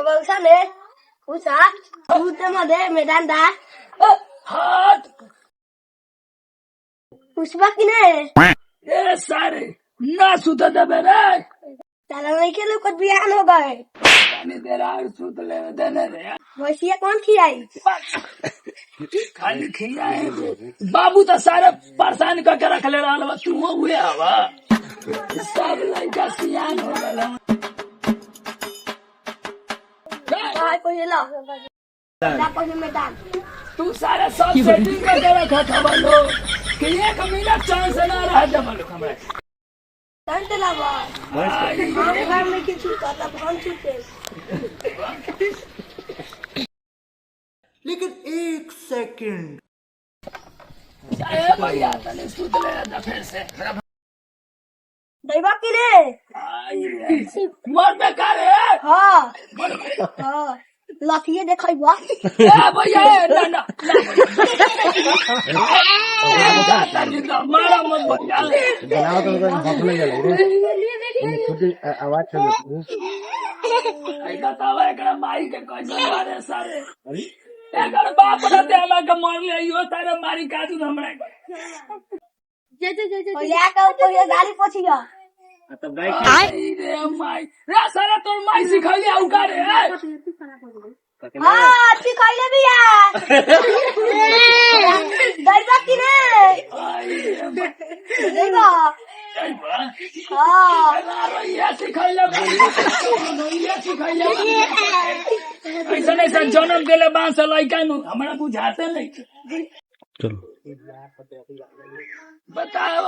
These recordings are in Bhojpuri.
बगलसाने उसा मध्ये मैदान दा हाथ उसबा की ने ये सारे ना सुता दे बेरे ताला नहीं के लोग बियान हो गए पानी दे रहा सुत ले देने रे भैंसिया कौन खिलाई खाली खिलाए बाबू तो सारे परेशान करके रख ले रहा तू हुए हवा सब लड़का सियान हो गया कोई ला मैदान तू सारे सब सेटिंग करके रखा था बोलो कि एक मिनट चांस ना रह जा बोलो हमरा घंटे लगा घर में किसी का तब हम छूटे लेकिन 1 सेकंड चाहे भैया तने सुत ले जा फिर से दैवा की ने मर बेकार है हां हां लाठिए देखैबा ए भैया ना ना मारा मत भैया बनाओ तो भोंकने गेल छोटी आवाज चले ऐसा तावा एकरा माई के कैसे मारे सारे एकर बाप रहते हमरा के मार ले यो सारे मारी काटू हमरा जे या का ऊपर ये गाली पोछिया तब गाय रे माई रे सारा तोर माई सिखैले आउ का रे हां सिखैले बिया दैवा की ने दैवा हां ये सिखैले ऐसा जन्म देले बांस लइका नु हमरा बुझाते नहीं चलो बताओ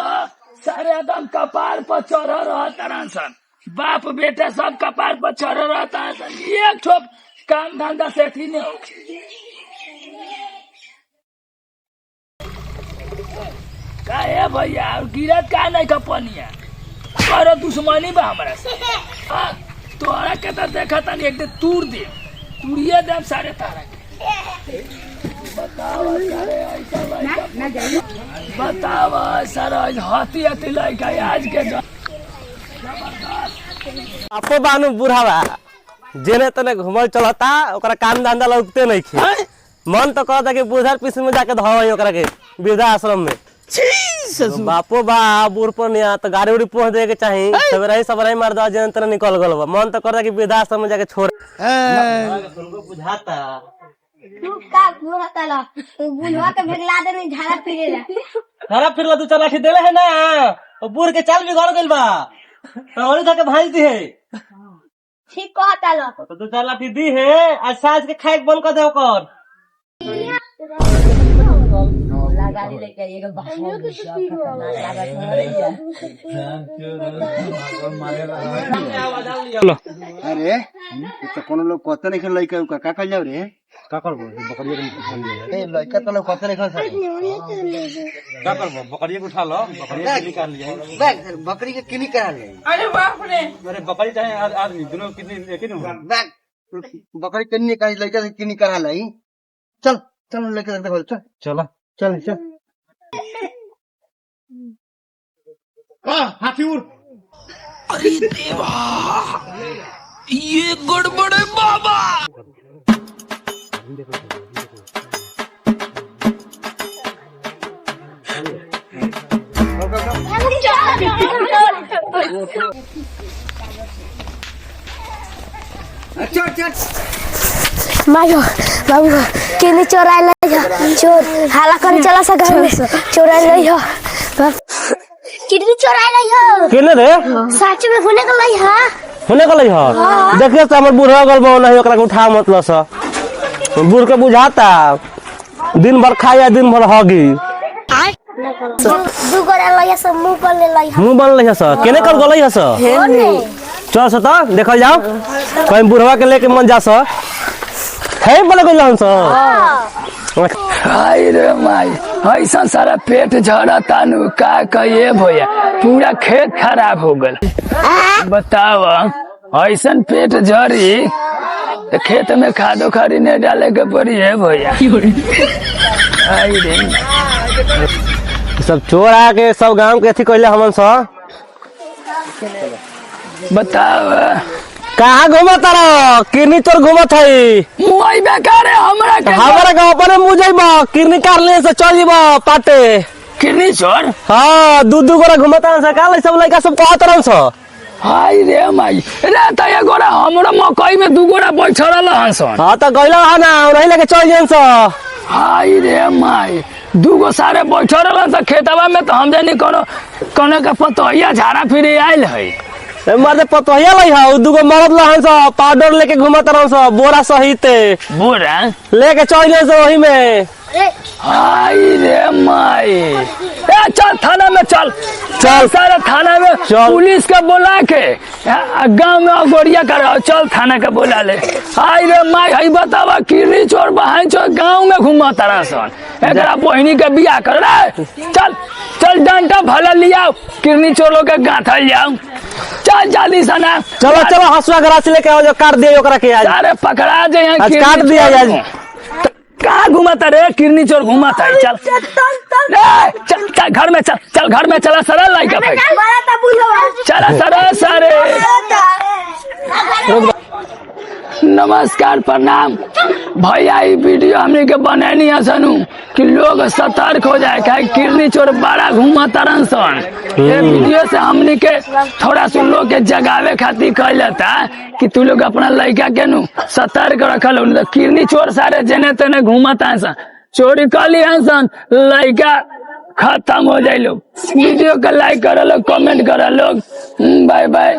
सारे आदम कपार पर चढ़ रहता सन बाप बेटा सब कपार पर चढ़ रहता सन एक ठोप काम धंधा से थी नहीं हो का है भैया गिरत का नहीं कपनिया और दुश्मनी बा हमरा से तोरा के तो देखा तनी एक दिन तूर दे तूड़िए दे सारे तारा के बताओ सारे ऐसा बताओ सारा हाथी हाथी लड़का आज के आपो बानू बुढ़ावा जेने तने घुमल चलता ओकरा काम धंधा लगते नहीं खे मन तो कहता कि बुढ़ार पीछे में जाके धोई ओकरा के वृद्धा आश्रम में तो बापो बा बूढ़ पर नहीं तो गाड़ी उड़ी पहुंच दे के चाहिए सबराई मार दो जेने तने निकल गल बा मन तो करता कि वृद्धा आश्रम में जाके छोड़ बुझाता तू का बुढ़ाता ला बुढ़वा के भेगला दे नहीं झाड़ा फिरेला फिरला तू चला देले है ना बूढ़ के चाल बिगड़ गइल बा और जाके भाई दी है ठीक कहता ला तो तू चला दी है आज साज के खाए बंद कर दे ओकर गाड़ी लेके आइएगा अरे तो कोनो लोग कहते नहीं खेल लइका का कर जाओ रे का करबो बकरिया के ए लइका तो लोग कहते नहीं खेल का करबो बकरिया को उठा लो बकरिया के निकाल लिया बैग बकरी के किनी करा ले अरे बाप रे अरे बकरी चाहे आदमी दोनों कितने एक ही बैग बकरी किनी का लइका से किनी करा लाई चल चल लेके चलते बोल चल चलो चल चल हाथी उड़ अरे देवा ये गड़बड़ है बाबा मायो बाबू केने चोराय ले चोर हाला कर चला सा घर में चोराय ले हो कितनी चोराय ले हो केने रे सच में होने का लई हो देखिए तो हमर बूढ़ा गल बा नहीं ओकरा के उठा मतलब सा बूढ़ के बुझाता दिन भर खाया दिन भर हगी दू गोरा लइया सब मुंह बन ले स केने कर गलई हस चल स त देखल जाओ कहीं बूढ़वा के लेके मन जा स है बोले गइल हन स हाय रे माई ऐसा सारा पेट झड़ा तानू का कहिए भैया पूरा खेत खराब हो गल बताओ ऐसा पेट झड़ी तो खेत में खादो खरी नहीं डाले के पड़ी है भैया हाय रे सब चोर आके सब गांव के अथी कइले हमन स बताओ कहाँ घूमत रहो? किरनी चोर घूमत है। मुई बेकार है हमरा के हमारा गाँव अपने मुँह जाइब किरनी कार ले से चल जीब पाटे। किरनी चोर। हाँ दू गोरा घूमत रहे काल सब लड़का सब कहत रहो सो। हाय रे माई रे त ये गोरा हमरा मकई में 2 गोरा बैठल हंसन। हाँ तो गइला है ना नहीं लेके चल जेन सो। हाय रे माई 2 गो सारे बैठल रहन खेतवा में तो हम जानी कोनो का पतोहिया झाड़ा फिरे आयल है। मर्दे पतोहिया लई है 2 गो मरद लहन सो पाउडर लेके घूमत रहो सो बोरा सहित बोरा लेके चल जेन सो वही में। हाय रे माई ए चल थाना में चल सारा थाना में पुलिस का बोला के गांव में अगोरिया कर चल थाना का बोला ले। हाय रे माई हई बतावा किरनी चोर बहन चोर गांव में घुमा तारा सन एकरा बहिनी के बियाह कर रे। चल चल डंडा भला लियाओ किरनी चोरों के गांठल जाओ। चल जल्दी सना चलो चलो हसुआ गरास लेके आओ जो काट दियो ओकरा के आज। सारे पकड़ा जाए आज काट दिया आज। कहाँ घुमाता रे किरनी चोर घुमाता है। चल चल चल घर में चल घर में चला सरा लाइका भाई चला सरा सारे। नमस्कार प्रणाम भैया ये वीडियो हमने के बनानी है सनू कि लोग सतर्क हो जाए क्या किरनी चोर बड़ा घुमाता रन सन। ये वीडियो से हमने के थोड़ा सा लोग के जगावे खातिर कह लेता कि तू लोग अपना लड़का के नु सतर्क रखल तो किरनी चोर सारे जने तेने घुमाता है सन चोरी कर ली है सन लड़का खत्म हो जाए लोग। वीडियो का लाइक करो लोग कमेंट करो लोग। Bye by.